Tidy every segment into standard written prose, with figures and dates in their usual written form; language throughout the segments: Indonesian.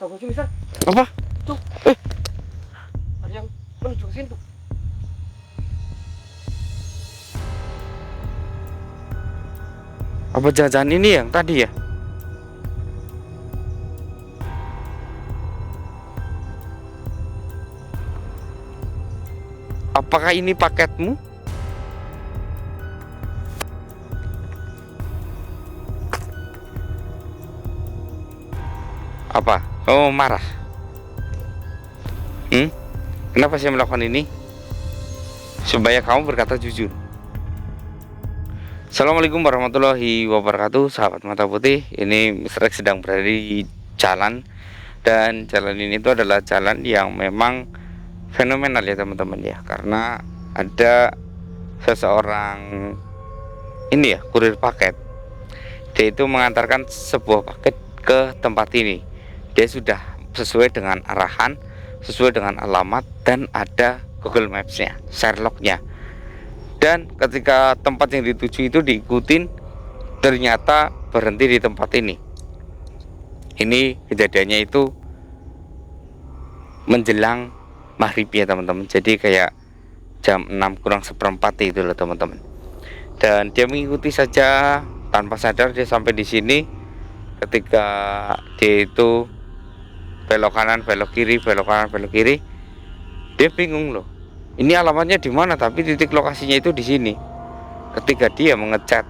Ganggu sini, Mister. Apa? Tuh, ada yang menuju ke sini tuh. Apa jangan ini yang tadi ya? Apakah ini paketmu? Apa? Oh, marah. Kenapa saya melakukan ini? Supaya kamu berkata jujur. Assalamualaikum warahmatullahi wabarakatuh, sahabat mata putih. Ini Mr. X sedang berada di jalan, dan jalan ini itu adalah jalan yang memang fenomenal ya teman-teman ya, karena ada seseorang ini ya, kurir paket. Dia itu mengantarkan sebuah paket ke tempat ini. Dia sudah sesuai dengan arahan, sesuai dengan alamat, dan ada Google Maps-nya, Sherlock-nya. Dan ketika tempat yang dituju itu diikutin, ternyata berhenti di tempat ini. Ini kejadiannya itu menjelang maghrib ya teman-teman. Jadi kayak jam 6 kurang seperempat itu loh teman-teman. Dan dia mengikuti saja, tanpa sadar dia sampai di sini. Ketika dia itu belok kanan, belok kiri, belok kanan, belok kiri, dia bingung loh. Ini alamatnya di mana, tapi titik lokasinya itu di sini. Ketika dia mengecat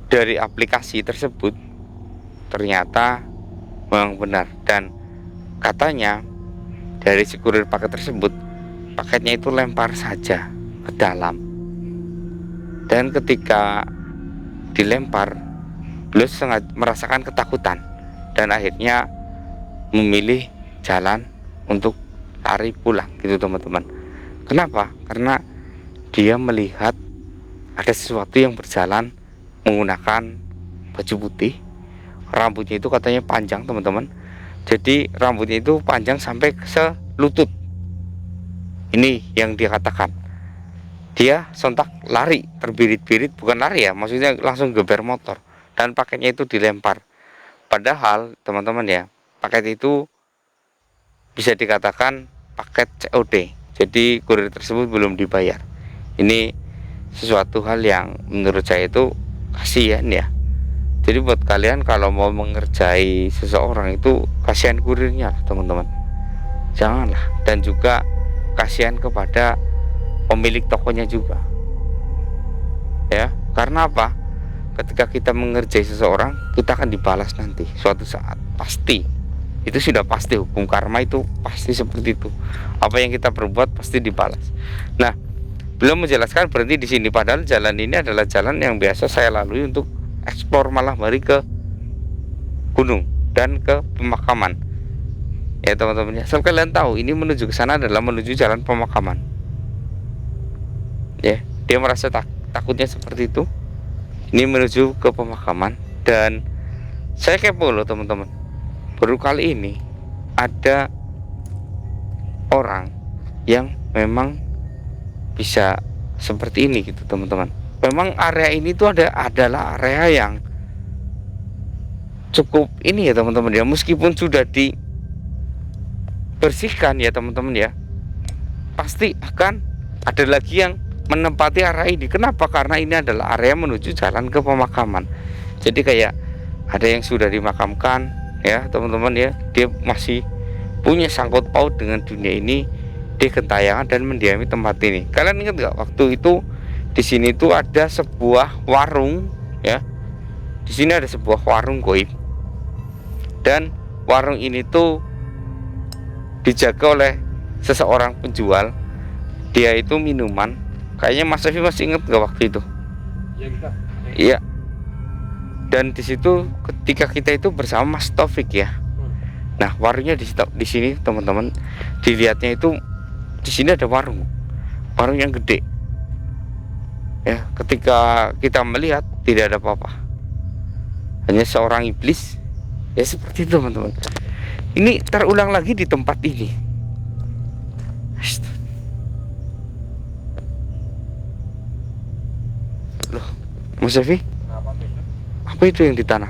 dari aplikasi tersebut, ternyata memang benar. Dan katanya dari si kurir paket tersebut, paketnya itu lempar saja ke dalam. Dan ketika dilempar, beliau sangat merasakan ketakutan dan akhirnya memilih jalan untuk lari pulang gitu teman-teman. Kenapa? Karena dia melihat ada sesuatu yang berjalan menggunakan baju putih. Rambutnya itu katanya panjang teman-teman. Jadi rambutnya itu panjang sampai ke selutut. Ini yang dia katakan. Dia sontak lari, terbirit-birit, bukan lari ya, maksudnya langsung geber motor, dan paketnya itu dilempar. Padahal teman-teman ya, paket itu bisa dikatakan paket COD. Jadi kurir tersebut belum dibayar. Ini sesuatu hal yang menurut saya itu kasihan ya. Jadi buat kalian kalau mau mengerjai seseorang itu kasihan kurirnya teman-teman. Janganlah. Dan juga kasihan kepada pemilik tokonya juga. Ya, karena apa? Ketika kita mengerjai seseorang, kita akan dibalas nanti suatu saat, pasti. Itu sudah pasti, hukum karma itu pasti seperti itu. Apa yang kita perbuat pasti dibalas. Nah, belum menjelaskan berhenti di sini, padahal jalan ini adalah jalan yang biasa saya lalui untuk eksplor malam hari ke gunung dan ke pemakaman. Ya teman-teman ya, asal kalian tahu ini menuju ke sana adalah menuju jalan pemakaman. Ya, dia merasa takutnya seperti itu. Ini menuju ke pemakaman, dan saya kepo loh teman-teman. Baru kali ini ada orang yang memang bisa seperti ini gitu teman-teman. Memang area ini tuh adalah area yang cukup ini ya teman-teman ya, meskipun sudah dibersihkan ya teman-teman ya, pasti akan ada lagi yang menempati area ini. Kenapa? Karena ini adalah area menuju jalan ke pemakaman. Jadi kayak ada yang sudah dimakamkan ya teman-teman ya, dia masih punya sangkut paut dengan dunia ini, dia gentayangan dan mendiami tempat ini. Kalian ingat nggak waktu itu di sini tuh ada sebuah warung ya, di sini ada sebuah warung goib, dan warung ini tuh dijaga oleh seseorang penjual. Dia itu minuman, kayaknya Mas Evi masih ingat nggak waktu itu? Iya. Dan di situ ketika kita itu bersama Mas Taufik ya. Nah, warungnya di sini teman-teman. Dilihatnya itu di sini ada warung yang gede. Ya, ketika kita melihat tidak ada apa-apa. Hanya seorang iblis. Ya seperti itu teman-teman. Ini terulang lagi di tempat ini. Loh, Mas Evi? Apa Apa itu yang di tanah?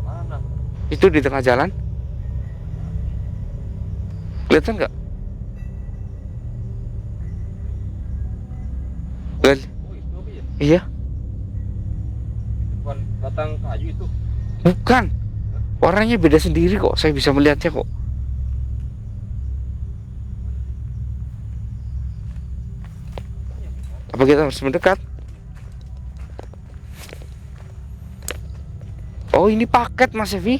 Mana? Itu di tengah jalan? Kelihatan nggak? Oh itu apa ya? Iya, Bukan batang kayu itu. bukan. Warnanya beda sendiri kok. Saya bisa melihatnya kok. Apa kita harus mendekat? Oh, ini paket Mas Evi.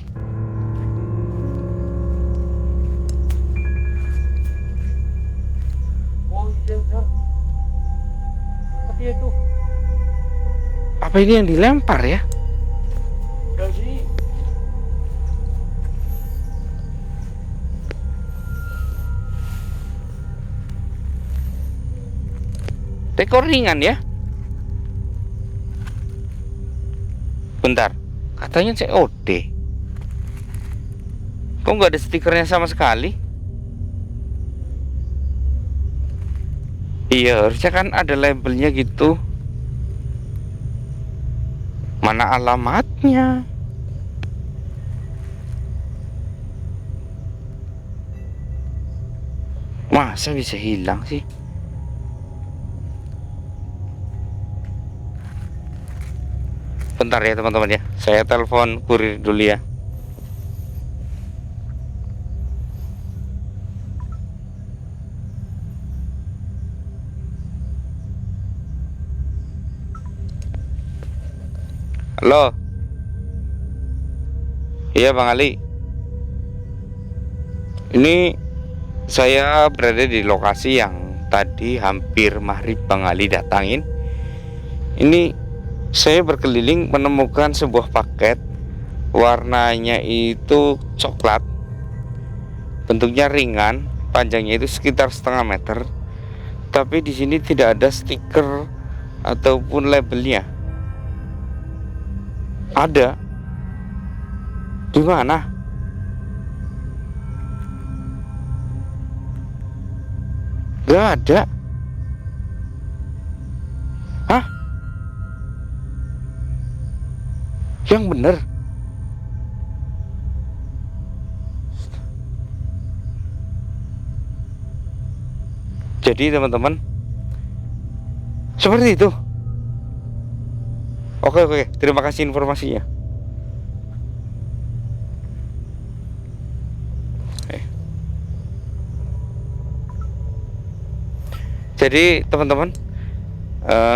Oh iya benar. Tapi itu Apa ini yang dilempar ya? jadi Dekor ringan ya? Bentar, katanya COD. Kok nggak ada stikernya sama sekali? Iya, harusnya kan ada labelnya gitu. Mana alamatnya? Masa bisa hilang sih? Bentar ya teman-teman ya. Saya telepon kurir dulu ya. Halo. Iya Bang Ali. Ini saya berada di lokasi yang tadi hampir maghrib Bang Ali datangin. Ini saya berkeliling menemukan sebuah paket. Warnanya itu coklat. Bentuknya ringan, panjangnya itu sekitar setengah meter. Tapi di sini tidak ada stiker ataupun labelnya. Ada. Di mana? Gak ada. Hah? Yang bener? Jadi teman-teman, seperti itu. Oke, terima kasih informasinya. Jadi teman-teman,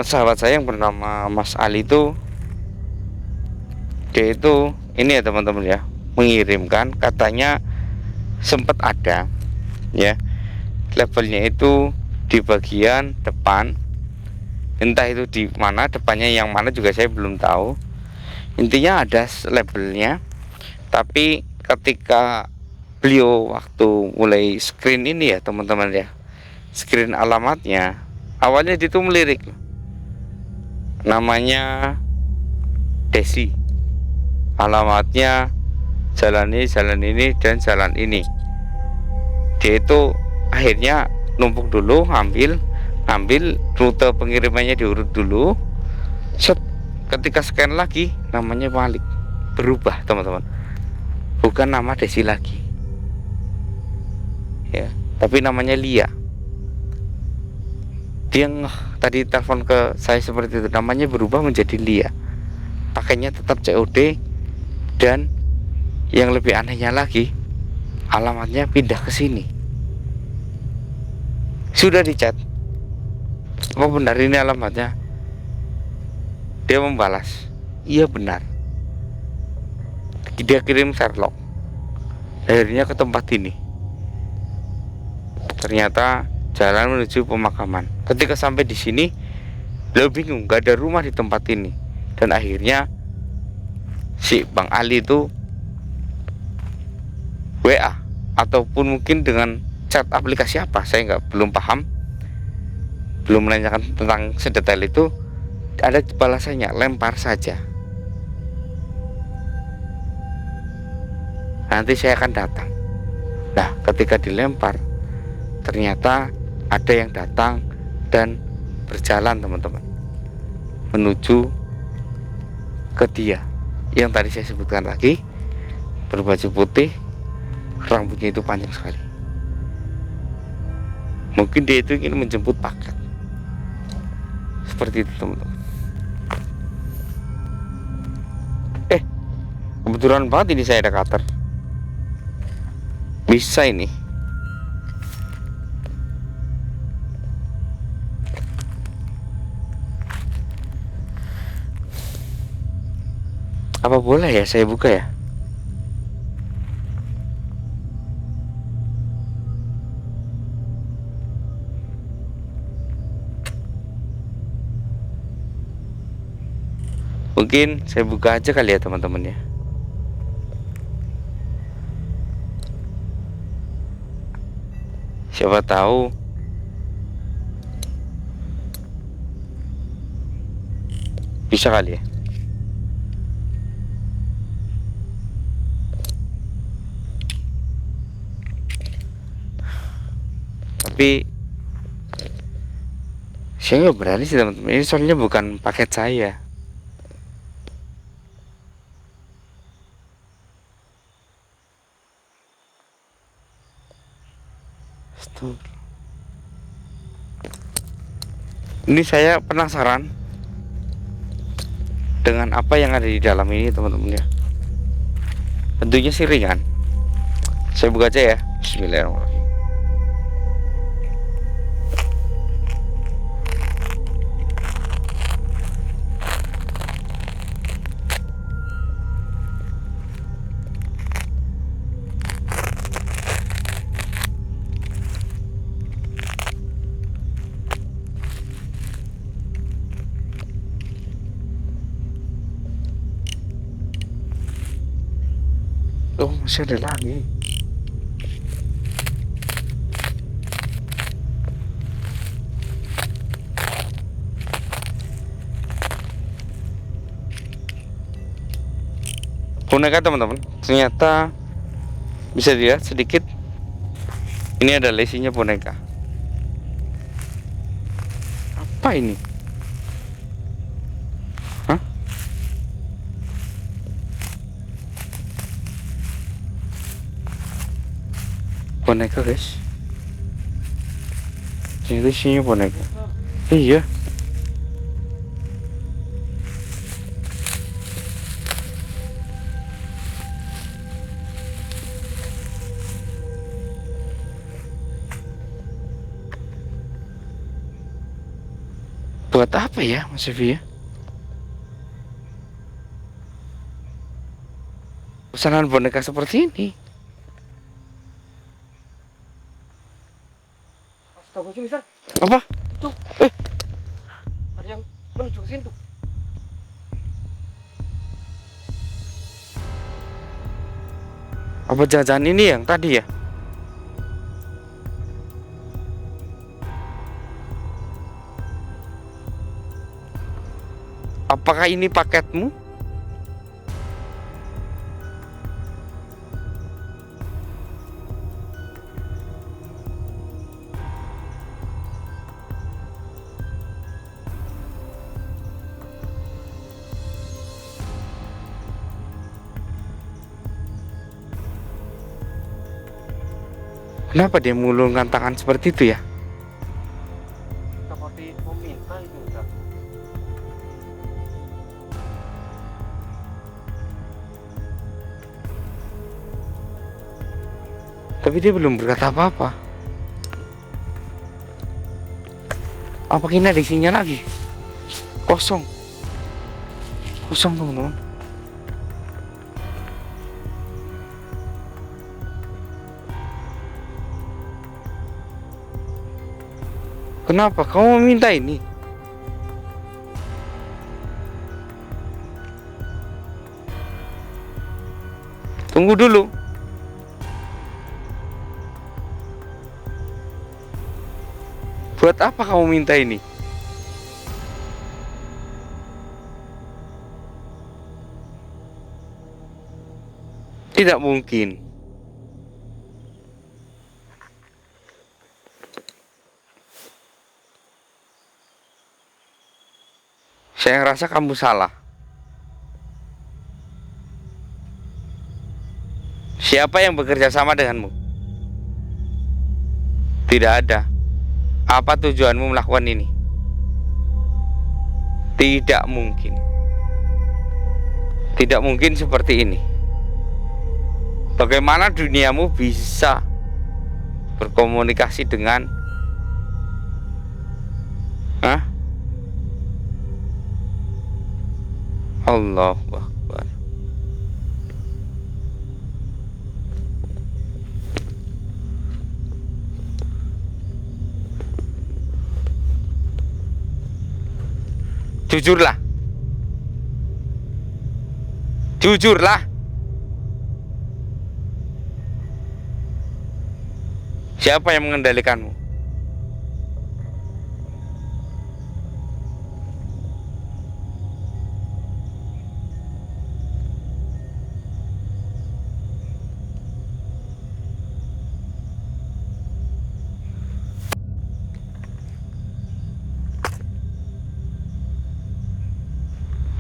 sahabat saya yang bernama Mas Ali itu, dia itu ini ya teman-teman ya, mengirimkan katanya sempat ada ya labelnya itu di bagian depan. Entah itu di mana depannya, yang mana juga saya belum tahu. Intinya ada labelnya, tapi ketika beliau waktu mulai screen ini ya teman-teman ya, screen alamatnya, awalnya itu melirik namanya Desi, alamatnya jalan ini dan jalan ini. Dia itu akhirnya numpuk dulu, ngambil rute pengirimannya, diurut dulu. Set, ketika scan lagi namanya Malik, berubah teman-teman, bukan nama Desi lagi ya, tapi namanya Lia. Dia tadi telepon ke saya seperti itu, namanya berubah menjadi Lia, pakainya tetap COD, dan yang lebih anehnya lagi alamatnya pindah ke sini. Sudah dicat, apa benar ini alamatnya? Dia membalas, iya benar. Dia kirim Sherlock, akhirnya ke tempat ini. Ternyata jalan menuju pemakaman. Ketika sampai di sini, beliau bingung, gak ada rumah di tempat ini. Dan akhirnya si Bang Ali itu WA ataupun mungkin dengan chat aplikasi apa, saya belum paham, belum menanyakan tentang sedetail itu. Ada balasannya, lempar saja, nanti saya akan datang. Nah, ketika dilempar, ternyata ada yang datang dan berjalan teman-teman menuju ke dia. yang tadi saya sebutkan lagi, berbaju putih, rambutnya itu panjang sekali. Mungkin dia itu ingin menjemput paket. Seperti itu teman-teman. Kebetulan banget ini saya ada cutter. Bisa ini. Apa boleh ya saya buka ya? Mungkin saya buka aja kali ya teman-teman ya. Siapa tahu bisa kali ya. Tapi saya nggak berani sih teman-teman. Ini soalnya bukan paket saya. Stop. Ini saya penasaran dengan apa yang ada di dalam ini teman-teman ya. Tentunya sih ringan. Saya buka aja ya. Bismillahirrahmanirrahim. Oh, masih ada lagi. Boneka teman-teman. Ternyata bisa dilihat sedikit. Ini ada isinya boneka. Apa ini? Hah? Boneka guys. Ini isinya boneka. Iya. Buat apa ya Mas Evi ya? Pesanan boneka seperti ini. Astagfirullah, Mister. Apa? Itu ada yang menuju ke sini tuh. Apa jajan ini yang tadi ya? Apakah ini paketmu? Kenapa dia mengulurkan tangan seperti itu ya? Seperti meminta itu, Mister. Tapi dia belum berkata apa-apa. Apa ini ada isinya lagi? Kosong. Kosong teman-teman. Kenapa kamu meminta ini? Tunggu dulu. Buat apa kamu minta ini? Tidak mungkin. Saya ngerasa kamu salah. Siapa yang bekerja sama denganmu? Tidak ada. Apa tujuanmu melakukan ini? Tidak mungkin. Tidak mungkin seperti ini. Bagaimana duniamu bisa berkomunikasi dengan Allahu Akbar. Jujurlah. Jujurlah. Siapa yang mengendalikanmu?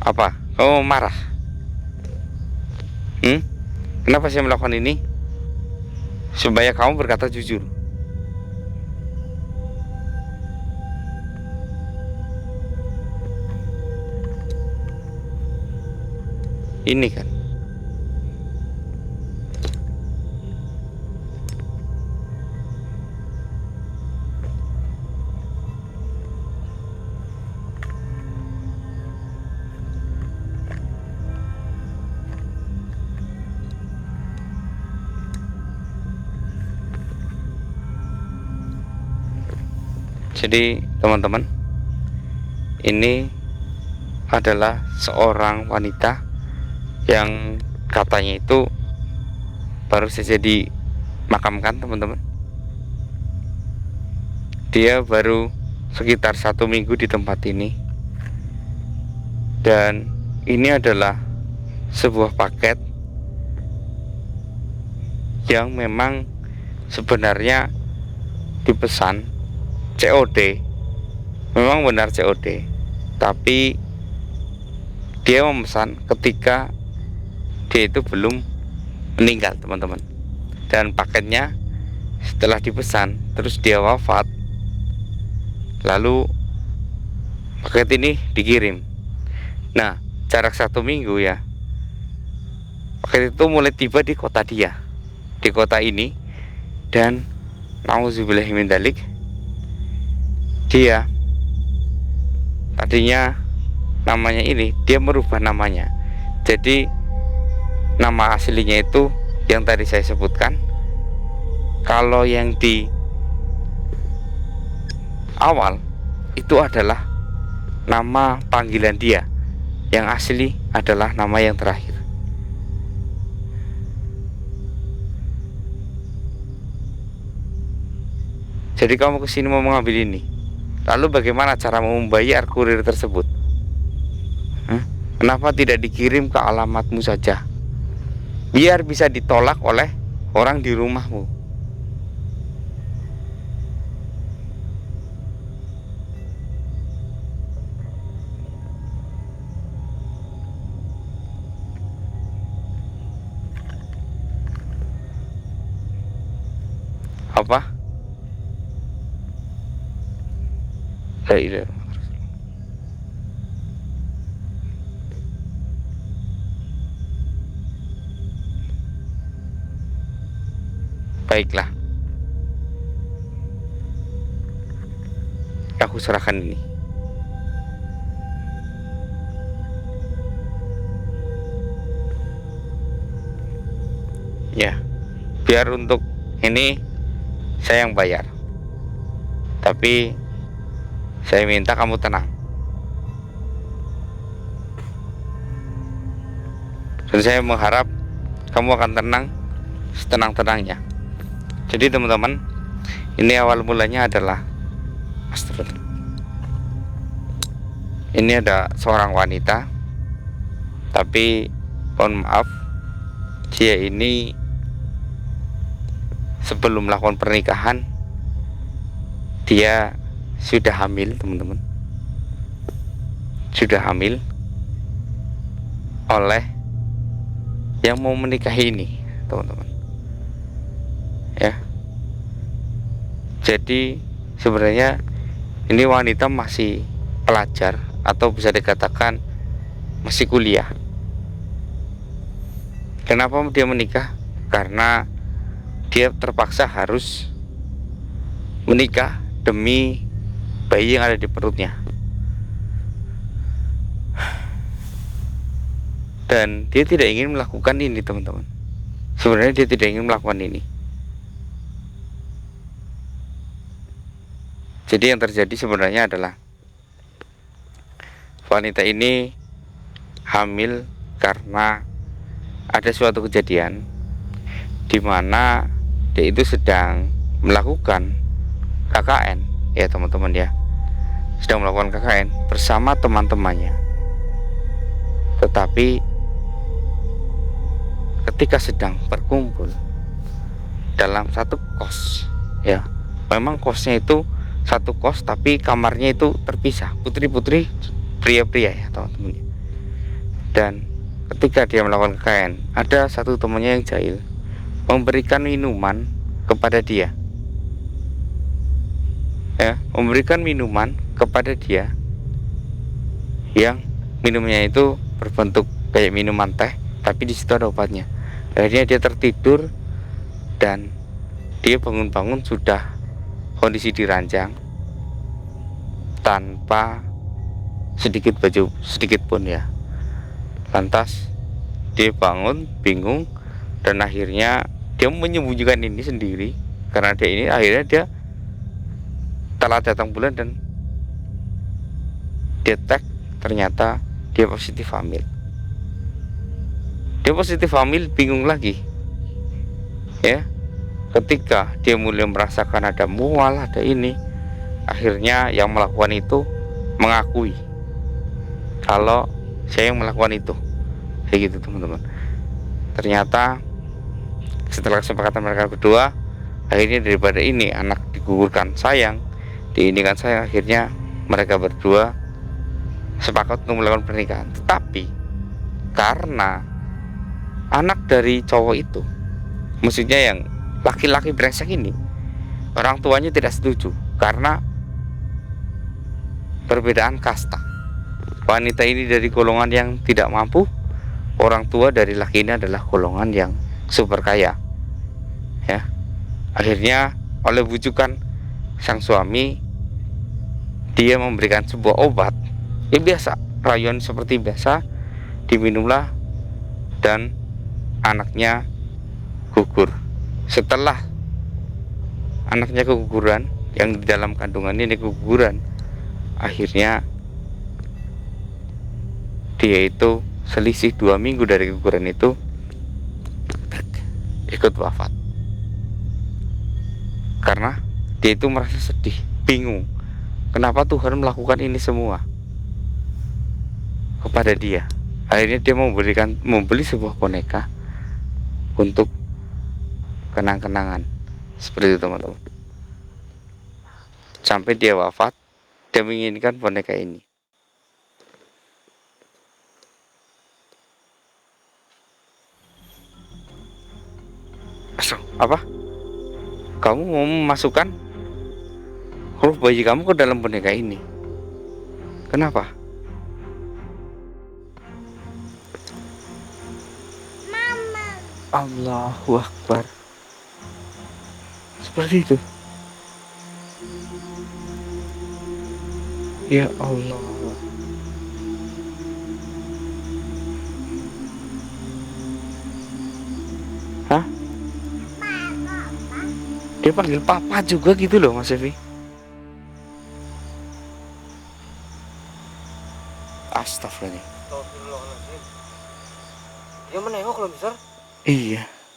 Apa? Kamu marah? Kenapa saya melakukan ini? Supaya kamu berkata jujur. Ini kan. Jadi teman-teman, ini adalah seorang wanita yang katanya itu baru saja dimakamkan, teman-teman. Dia baru sekitar 1 minggu di tempat ini, dan ini adalah sebuah paket yang memang sebenarnya dipesan COD. Memang benar COD, tapi dia memesan ketika dia itu belum meninggal, teman-teman. Dan paketnya setelah dipesan terus dia wafat, lalu paket ini dikirim. Nah, jarak 1 minggu ya, paket itu mulai tiba di kota dia, di kota ini. Dan nauzubillahi min dzalik, dia tadinya namanya ini, dia merubah namanya. Jadi nama aslinya itu yang tadi saya sebutkan. Kalau yang di awal itu adalah nama panggilan dia, yang asli adalah nama yang terakhir. Jadi kamu kesini mau mengambil ini, lalu bagaimana cara membayar kurir tersebut? Kenapa tidak dikirim ke alamatmu saja, biar bisa ditolak oleh orang di rumahmu? Apa? La ilaha illallah. Baiklah, aku serahkan ini. Ya, biar untuk ini saya yang bayar, tapi saya minta kamu tenang. Dan saya mengharap kamu akan tenang setenang-tenangnya. Jadi teman-teman, ini awal mulanya adalah astagfirullah. Ini ada seorang wanita, tapi mohon maaf, dia ini sebelum melakukan pernikahan dia sudah hamil, teman-teman. Sudah hamil oleh yang mau menikahi ini, teman-teman. Jadi sebenarnya ini wanita masih pelajar atau bisa dikatakan masih kuliah. Kenapa dia menikah? Karena dia terpaksa harus menikah demi bayi yang ada di perutnya. Dan dia tidak ingin melakukan ini, teman-teman. Sebenarnya dia tidak ingin melakukan ini. Jadi yang terjadi sebenarnya adalah wanita ini hamil karena ada suatu kejadian di mana dia itu sedang melakukan KKN, ya teman-teman ya, sedang melakukan KKN bersama teman-temannya. Tetapi ketika sedang berkumpul dalam satu kos, ya, memang kosnya itu satu kos tapi kamarnya itu terpisah, putri-putri, pria-pria ya teman-teman. Dan ketika dia melakukan KKN, ada satu temannya yang jahil memberikan minuman kepada dia, ya, memberikan minuman kepada dia yang minumnya itu berbentuk kayak minuman teh, tapi di situ ada obatnya. Akhirnya dia tertidur dan dia bangun-bangun sudah kondisi diranjang tanpa sedikit baju sedikit pun ya. Lantas dia bangun bingung dan akhirnya dia menyembunyikan ini sendiri karena dia ini akhirnya dia telah datang bulan dan dia tek ternyata dia positif hamil. Dia positif hamil, bingung lagi ya. Ketika dia mulai merasakan ada mual, ada ini, akhirnya yang melakukan itu mengakui kalau saya yang melakukan itu, kayak gitu teman-teman. Ternyata setelah kesepakatan mereka berdua, akhirnya daripada ini anak digugurkan sayang, diinikan sayang, akhirnya mereka berdua sepakat untuk melakukan pernikahan. Tetapi karena anak dari cowok itu, maksudnya yang laki-laki brengsek ini, orang tuanya tidak setuju karena perbedaan kasta. Wanita ini dari golongan yang tidak mampu, orang tua dari laki ini adalah golongan yang super kaya, ya. Akhirnya oleh bujukan sang suami, dia memberikan sebuah obat yang biasa, rayuan seperti biasa, diminumlah dan anaknya gugur. Setelah anaknya keguguran, yang di dalam kandungan ini keguguran, akhirnya dia itu selisih 2 minggu dari keguguran itu ikut wafat. Karena dia itu merasa sedih, bingung, kenapa Tuhan melakukan ini semua kepada dia. Akhirnya dia membeli sebuah boneka untuk kenang-kenangan. Seperti itu teman-teman. Sampai dia wafat, dia menginginkan boneka ini. Apa? Kamu mau memasukkan huruf bayi kamu ke dalam boneka ini? Kenapa? Mama. Allahu Akbar. Seperti itu. Ya Allah. Hah? Dia panggil papa juga gitu loh Mas Evi. Astagfirullah. Astagfirullahaladzim. Dia menengok loh besar. Iya.